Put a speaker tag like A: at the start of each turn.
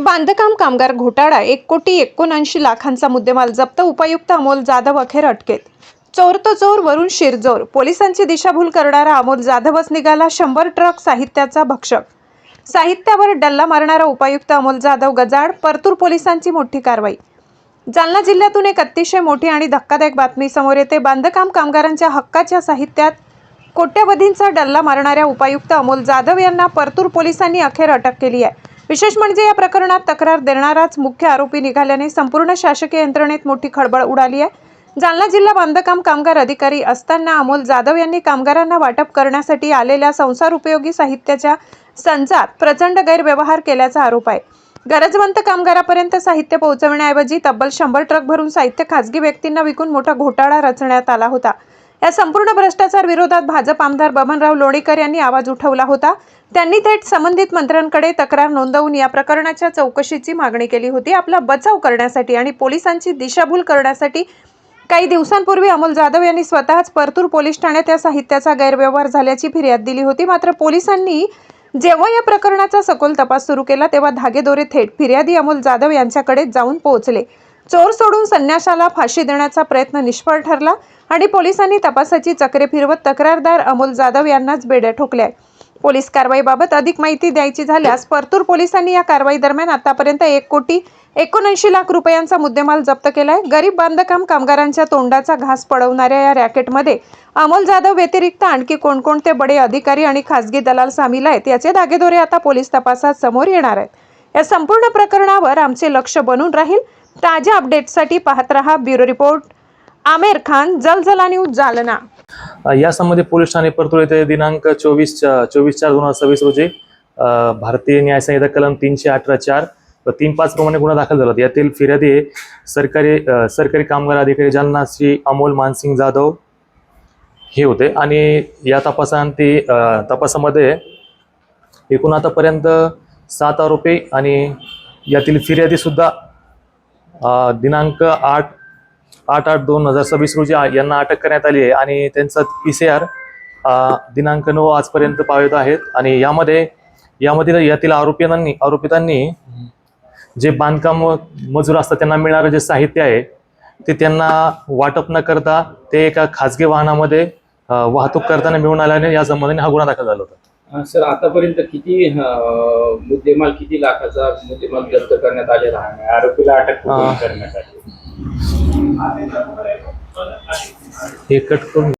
A: बांधकाम कामगार घोटाळा 1,79,00,000चा मुद्देमाल जप्त. उपायुक्त अमोल जाधव अखेर अटकेत. चोर तो चोर वरून शिरजोर. पोलिसांची दिशाभूल करणारा अमोल जाधवच निघाला 100 ट्रक साहित्याचा भक्षक. साहित्यावर डल्ला मारणारा उपायुक्त अमोल जाधव गजाआड. परतूर पोलिसांची मोठी कारवाई. जालना जिल्ह्यातून एक अतिशय मोठी आणि धक्कादायक बातमी समोर येते. बांधकाम कामगारांच्या हक्काच्या साहित्यात कोट्यवधींचा डल्ला मारणाऱ्या उपायुक्त अमोल जाधव यांना परतूर पोलिसांनी अखेर अटक केली आहे. विशेष म्हणजे या प्रकरणात तक्रार देणाराच मुख्य आरोपी निघाल्याने संपूर्ण शासकीय यंत्रणेत मोठी खळबळ उडाली आहे. जालना जिल्हा बांधकाम कामगार अधिकारी असताना अमोल जाधव यांनी कामगारांना वाटप करण्यासाठी आलेल्या संसार उपयोगी साहित्याच्या संचात प्रचंड गैरव्यवहार केल्याचा आरोप आहे. गरजवंत कामगारापर्यंत साहित्य पोहोचवण्याऐवजी तब्बल 100 ट्रक भरून साहित्य खासगी व्यक्तींना विकून मोठा घोटाळा रचण्यात आला होता. या संपूर्ण भ्रष्टाचार विरोधात भाजप आमदार बबनराव लोणीकर यांनी आवाज उठवला होता. त्यांनी थेट संबंधित मंत्र्यांकडे तक्रार नोंदवून या प्रकरणाच्या चौकशीची मागणी केली होती. आपला बचाव करण्यासाठी आणि पोलिसांची दिशाभूल करण्यासाठी काही दिवसांपूर्वी अमोल जाधव यांनी स्वतःच परतूर पोलीस ठाण्यात या साहित्याचा गैरव्यवहार झाल्याची फिर्याद दिली होती. मात्र पोलिसांनी जेव्हा या प्रकरणाचा सखोल तपास सुरू केला तेव्हा धागेदोरे थेट फिर्यादी अमोल जाधव यांच्याकडे जाऊन पोहोचले. चोर सोडून संन्याशाला फाशी देण्याचा प्रयत्न निष्फळ ठरला आणि पोलिसांनी तपासाची चक्रे फिरवत तक्रारदार अमोल जाधव यांनाच बेड्या ठोकल्या. पोलीस कारवाईबाबत अधिक माहिती द्यायची झाल्यास परतूर पोलिसांनी या कारवाई दरम्यान आतापर्यंत 1,79,00,000 रुपयांचा मुद्देमाल जप्त केलाय. गरीब बांधकाम कामगारांच्या तोंडाचा घास पडवणाऱ्या या रॅकेटमध्ये अमोल जाधव व्यतिरिक्त आणखी कोणकोणते बडे अधिकारी आणि खासगी दलाल सामील आहेत याचे धागेदोरे आता पोलीस तपासात समोर येणार आहेत. या संपूर्ण प्रकरणावर आमचे लक्ष बनून राहील. ताज्या अपडेट्ससाठी पाहत रहा. Bureau report Aamir Khan, Zalzala news, Jalna.
B: या संबंधी पोलीस ठाणे परतूर येथे दिनांक 24/4/2026 रोजी भारतीय न्याय संहिता कलम 318(4) व 3(5) प्रमाणे गुन्हा दाखल झाला. यातील फिर्यादी सरकारी कामगार अधिकारी जालना श्री अमोल मानसिंग जाधव हे होते आणि या तपासामध्ये एकूण आतापर्यंत 7 आरोपी आणि यातील फिर्यादी सुद्धा दिनांक 8/8/2026 रोजी यांना अटक करण्यात आली आहे आणि त्यांचा PCR दिनांक 9 आजपर्यंत पावत आहेत. आणि यातील आरोपितांनी जे बांधकाम मजूर असतात त्यांना मिळणारं जे साहित्य आहे ते त्यांना वाटप न करता ते एका खाजगी वाहनामध्ये वाहतूक करताना मिळून आल्याने या संबंधाने हा गुन्हा दाखल झाला होता.
C: सर, आतापर्यंत किती मुद्देमाल, किती लाखाचा मुद्देमाल जप्त करण्यात आलेला आहे? आरोपीला अटक करण्यात आली.
B: हे कट करून